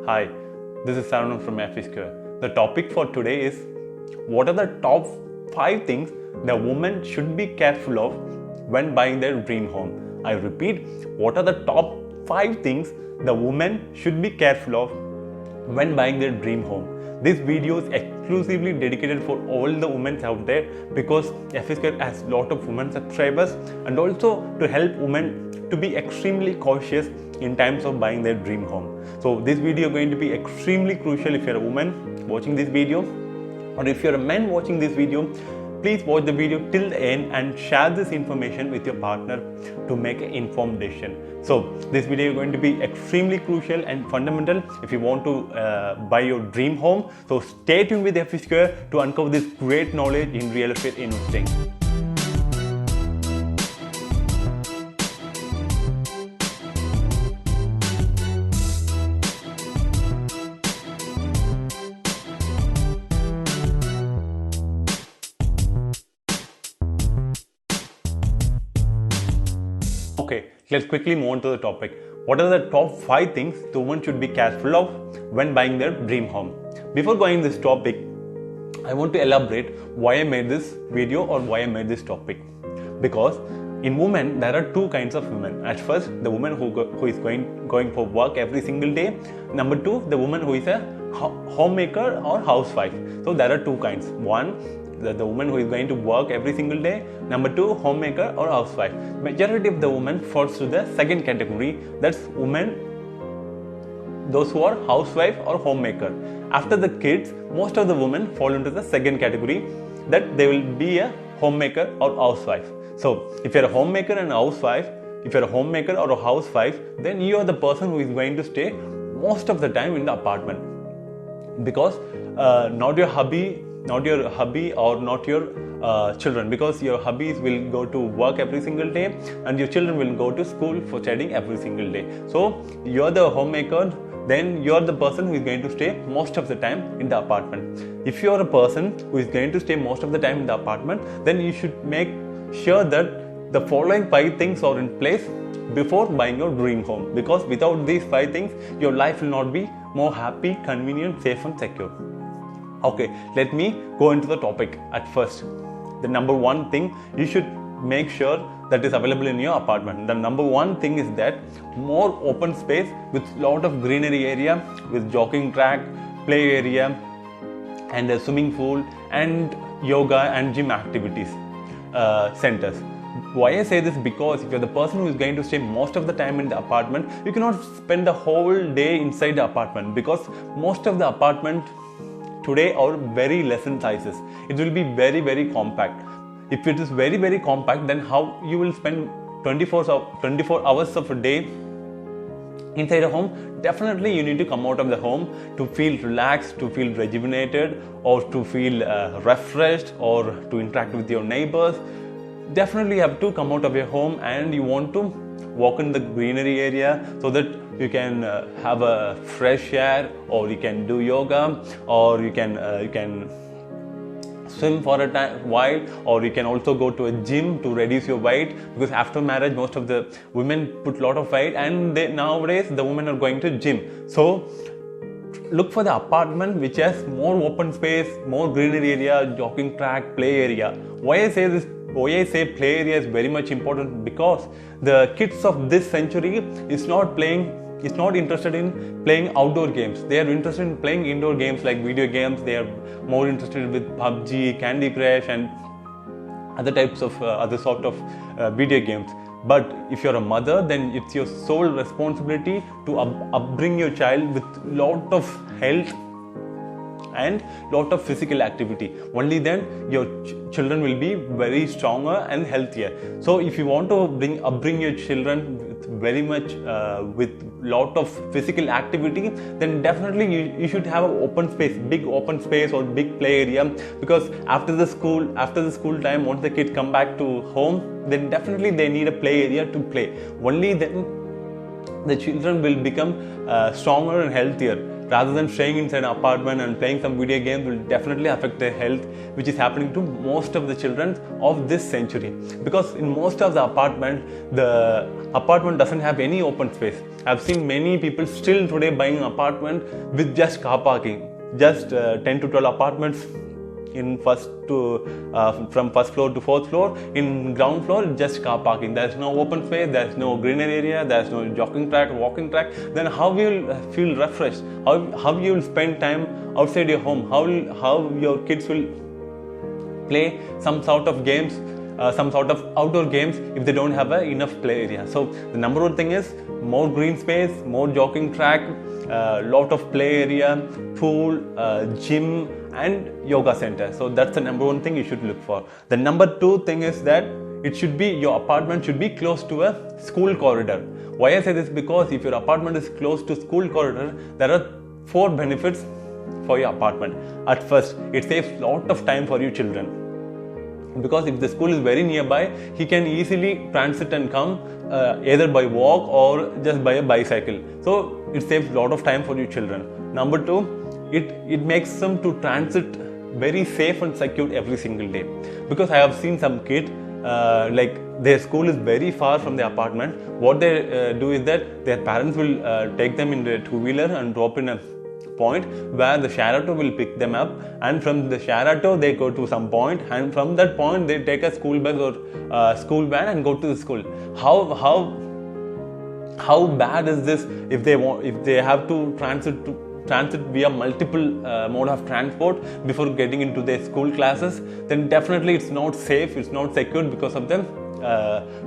Hi, this is Saranam from Fesquare. The topic for today is what are the top 5 things the woman should be careful of when buying their dream home. I repeat, what are the top 5 things the woman should be careful of when buying their dream home. This video is exclusively dedicated for all the women out there because Fesquare has a lot of women subscribers and also to help women to be extremely cautious in times of buying their dream home. So this video is going to be extremely crucial if you're a woman watching this video, or if you're a man watching this video. Please watch the video till the end and share this information with your partner to make an informed decision. So this video is going to be extremely crucial and fundamental if you want to buy your dream home. So stay tuned with Fesquare to uncover this great knowledge in real estate investing. Okay, let's quickly move on to the topic. What are the top 5 things the woman should be careful of when buying their dream home? Before going this topic, I want to elaborate why I made this video or why I made this topic. Because in women, there are 2 kinds of women. At first, the woman who is going for work every single day. Number 2, the woman who is a homemaker or housewife. So there are 2 kinds. One, the woman who is going to work every single day. Number 2, homemaker or housewife. Majority of the women falls to the second category. That's women, those who are housewife or homemaker. After the kids, most of the women fall into the second category, that they will be a homemaker or housewife. So if you're a homemaker and a housewife, if you're a homemaker or a housewife, then you are the person who is going to stay most of the time in the apartment, because not your hubby or not your children, because your hubbies will go to work every single day and your children will go to school for studying every single day. So you're the homemaker, then you're the person who is going to stay most of the time in the apartment. If you're a person who is going to stay most of the time in the apartment, then you should make sure that the following 5 things are in place before buying your dream home, because without these 5 things your life will not be more happy, convenient, safe and secure. Okay, let me go into the topic. At first, the number 1 thing you should make sure that is available in your apartment. The number 1 thing is that more open space with lot of greenery area, with jogging track, play area and a swimming pool and yoga and gym activities centers. Why I say this? Because if you're the person who is going to stay most of the time in the apartment, you cannot spend the whole day inside the apartment, because most of the apartment today are very less in sizes. It will be very, very compact. If it is very, very compact, then how you will spend 24 hours of a day inside a home? Definitely you need to come out of the home to feel relaxed, to feel rejuvenated, or to feel refreshed, or to interact with your neighbors. Definitely you have to come out of your home and you want to walk in the greenery area so that you can have a fresh air, or you can do yoga, or you can swim for a while, or you can also go to a gym to reduce your weight, because after marriage most of the women put a lot of weight and nowadays the women are going to gym. So look for the apartment which has more open space, more greenery area, jogging track, play area. Why I say this? Why I say play area is very much important? Because the kids of this century is not interested in playing outdoor games. They are interested in playing indoor games like video games. They are more interested with PUBG, Candy Crush and other types of other sort of video games. But if you're a mother, then it's your sole responsibility to upbring your child with lot of health and lot of physical activity. Only then your children will be very stronger and healthier. So if you want to upbring your children with very much with lot of physical activity, then definitely you should have an open space, big open space or big play area, because after the school time, once the kids come back to home, then definitely they need a play area to play. Only then the children will become stronger and healthier. rather than staying inside an apartment and playing some video games will definitely affect their health, which is happening to most of the children of this century. Because in most of the apartment doesn't have any open space. I've seen many people still today buying an apartment with just car parking, just 10 to 12 apartments in from first floor to fourth floor. In ground floor, just car parking. There's no open space, there's no greenery area, there's no jogging track, walking track. Then how will you feel refreshed? How you will spend time outside your home? How your kids will play some sort of games, some sort of outdoor games if they don't have enough play area? So the number one thing is more green space, more jogging track, lot of play area, pool, gym and yoga center. So that's the number one thing you should look for. The number two thing is that your apartment should be close to a school corridor. Why I say this? Because if your apartment is close to school corridor, there are 4 benefits for your apartment. At first, it saves a lot of time for your children. Because if the school is very nearby, he can easily transit and come either by walk or just by a bicycle. So it saves a lot of time for your children. Number 2, it makes them to transit very safe and secure every single day. Because I have seen some kids like their school is very far from the apartment. What they do is that their parents will take them in the two-wheeler and drop in a point where the share auto will pick them up, and from the share auto they go to some point, and from that point they take a school bus or school van and go to the school. How bad is this if they have to transit via multiple mode of transport before getting into their school classes? Then definitely it's not safe, it's not secure because of the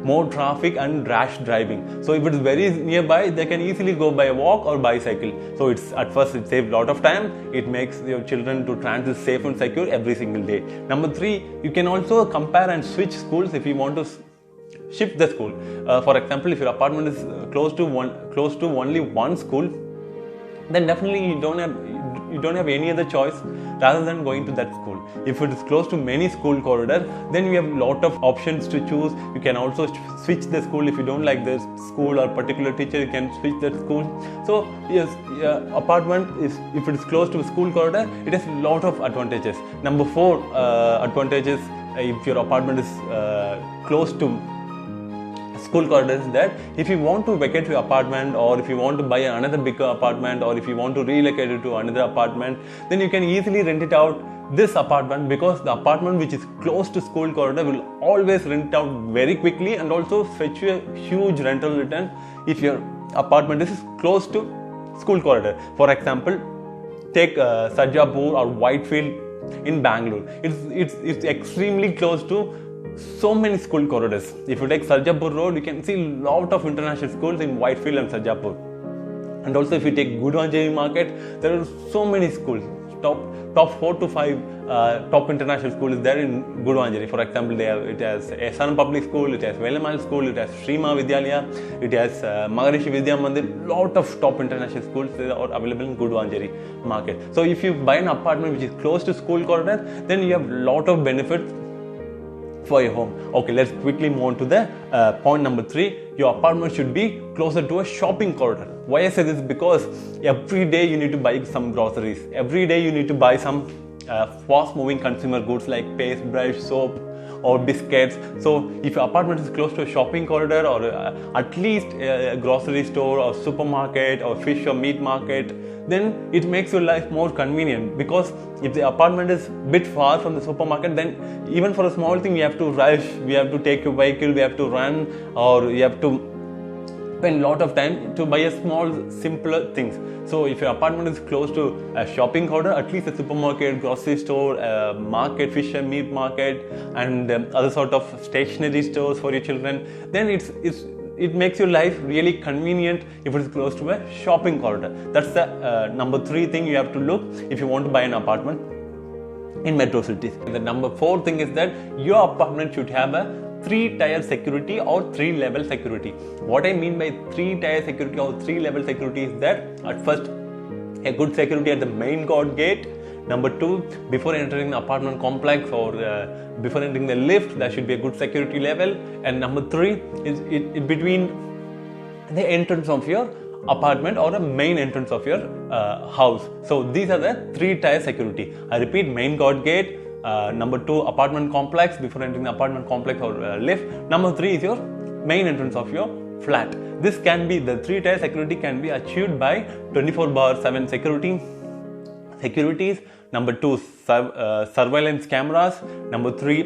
more traffic and rash driving. So if it is very nearby, they can easily go by walk or bicycle. So at first it saves a lot of time. It makes your children to transit safe and secure every single day. Number 3, you can also compare and switch schools if you want to shift the school. For example, if your apartment is close to only one school, then definitely you don't have any other choice rather than going to that school. If it is close to many school corridors, then you have a lot of options to choose. You can also switch the school. If you don't like this school or particular teacher, you can switch that school. So yes, apartment if it is close to a school corridor, it has a lot of advantages. Number 4 advantages if your apartment is close to school corridor is that if you want to vacate your apartment, or if you want to buy another bigger apartment, or if you want to relocate it to another apartment, then you can easily rent it out this apartment, because the apartment which is close to school corridor will always rent out very quickly and also fetch you a huge rental return if your apartment is close to school corridor. For example, take Sarjapur or Whitefield in Bangalore. It's extremely close to so many school corridors. If you take Sarjapur Road, you can see a lot of international schools in Whitefield and Sarjapur. And also if you take Guduvanjeri market, there are so many schools. Top 4 to 5 top international schools there in Guduvanjeri. For example, it has SRM Public School, it has Velamal School, it has Shrima Vidyalaya, it has Maharishi Vidya Mandir. Lot of top international schools are available in Guduvanjeri market. So if you buy an apartment which is close to school corridor, then you have a lot of benefits for your home. Okay, let's quickly move on to the point number 3. Your apartment should be closer to a shopping corridor. Why I say this? Because every day you need to buy some groceries. Every day you need to buy some fast moving consumer goods like paste, brush, soap or biscuits. So if your apartment is close to a shopping corridor, or at least a grocery store or supermarket or fish or meat market, then it makes your life more convenient. Because if the apartment is a bit far from the supermarket, then even for a small thing you have to rush, we have to take your vehicle, we have to run, or you have to spend a lot of time to buy a small simpler things. So if your apartment is close to a shopping corridor, at least a supermarket, grocery store, market, fish and meat market, and other sort of stationery stores for your children, then it makes your life really convenient if it is close to a shopping corridor. That's the number 3 thing you have to look if you want to buy an apartment in metro cities. And the number 4 thing is that your apartment should have a 3-tier security or 3-level security. What I mean by 3-tier security or 3-level security is that at first, a good security at the main court gate. Number 2, before entering the apartment complex or before entering the lift, there should be a good security level. And number 3 is between the entrance of your apartment or a main entrance of your house. So these are the 3-tier security. I repeat, main guard gate, number 2, apartment complex before entering the apartment complex or lift. Number 3 is your main entrance of your flat. This can be, the 3-tier security can be achieved by 24/7 securities. Number 2, surveillance cameras. Number 3,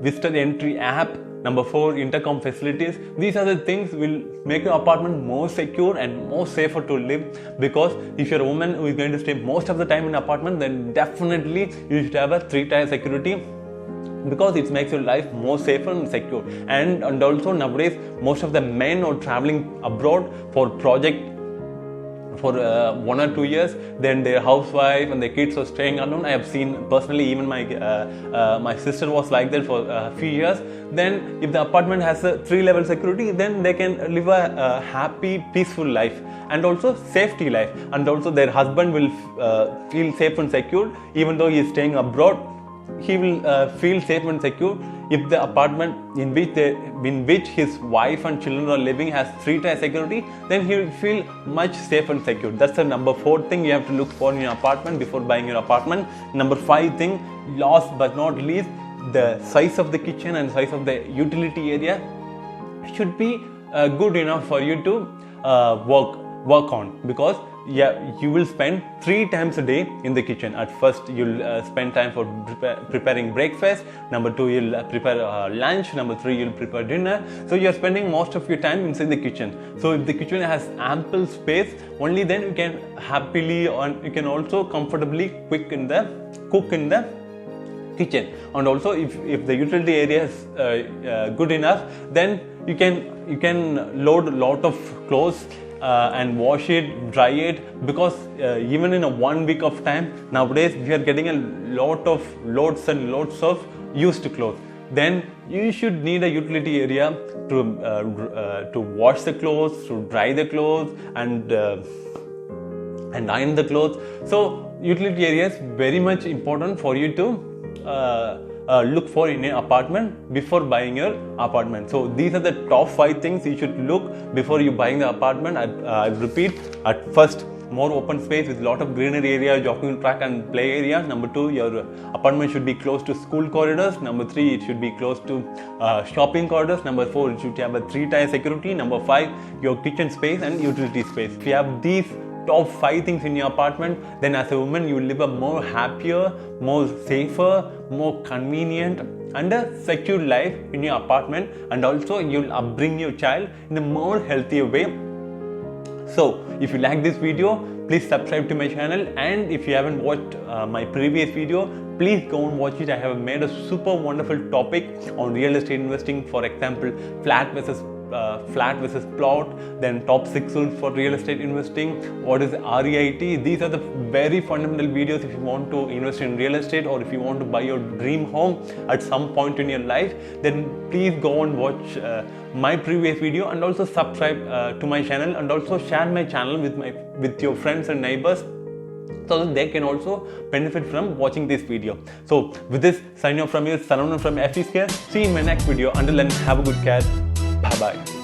visitor entry app. Number 4, intercom facilities. These are the things will make your apartment more secure and more safer to live, because if you're a woman who is going to stay most of the time in an apartment, then definitely you should have a 3-tier security, because it makes your life more safer and secure. And also nowadays most of the men are traveling abroad for project for 1 or 2 years, then their housewife and their kids are staying alone. I have seen personally, even my sister was like that for a few years. Then if the apartment has a 3-level security, then they can live a happy, peaceful life, and also safety life, and also their husband will feel safe and secure. Even though he is staying abroad, he will feel safe and secure if the apartment in which his wife and children are living has 3-tier security. Then he will feel much safe and secure. That's the number 4 thing you have to look for in your apartment before buying your apartment. Number 5 thing, last but not least, the size of the kitchen and size of the utility area should be good enough for you to work on, because you will spend 3 times a day in the kitchen. At first you'll spend time for preparing breakfast. Number 2, you'll prepare lunch. Number 3, you'll prepare dinner. So you're spending most of your time inside the kitchen. So if the kitchen has ample space, only then you can happily, and you can also comfortably cook in the kitchen. And also if the utility area is good enough, then you can load a lot of clothes and wash it, dry it, because even in a 1 week of time, nowadays we are getting a loads of used clothes. Then you should need a utility area to wash the clothes, to dry the clothes, and iron the clothes. So utility area is very much important for you to look for in an apartment before buying your apartment. So these are the top 5 things you should look before you buying the apartment. I repeat, at first, more open space with lot of greenery area, jogging track and play area. Number 2, your apartment should be close to school corridors. Number 3, it should be close to shopping corridors. Number 4, it should have a 3-tier security. Number 5, your kitchen space and utility space. If you have these top 5 things in your apartment, then as a woman you will live a more happier, more safer, more convenient and a secure life in your apartment, and also you will upbring your child in a more healthier way. So if you like this video, please subscribe to my channel, and if you haven't watched my previous video, please go and watch it. I have made a super wonderful topic on real estate investing. For example, flat versus plot, then top 6 rules for real estate investing, what is REIT. These are the very fundamental videos if you want to invest in real estate, or if you want to buy your dream home at some point in your life. Then please go and watch my previous video, and also subscribe to my channel, and also share my channel with your friends and neighbors, so that they can also benefit from watching this video. So with this, sign off from here, Saravanan from Fesquare. See you in my next video. Until then, have a good care. Bye bye.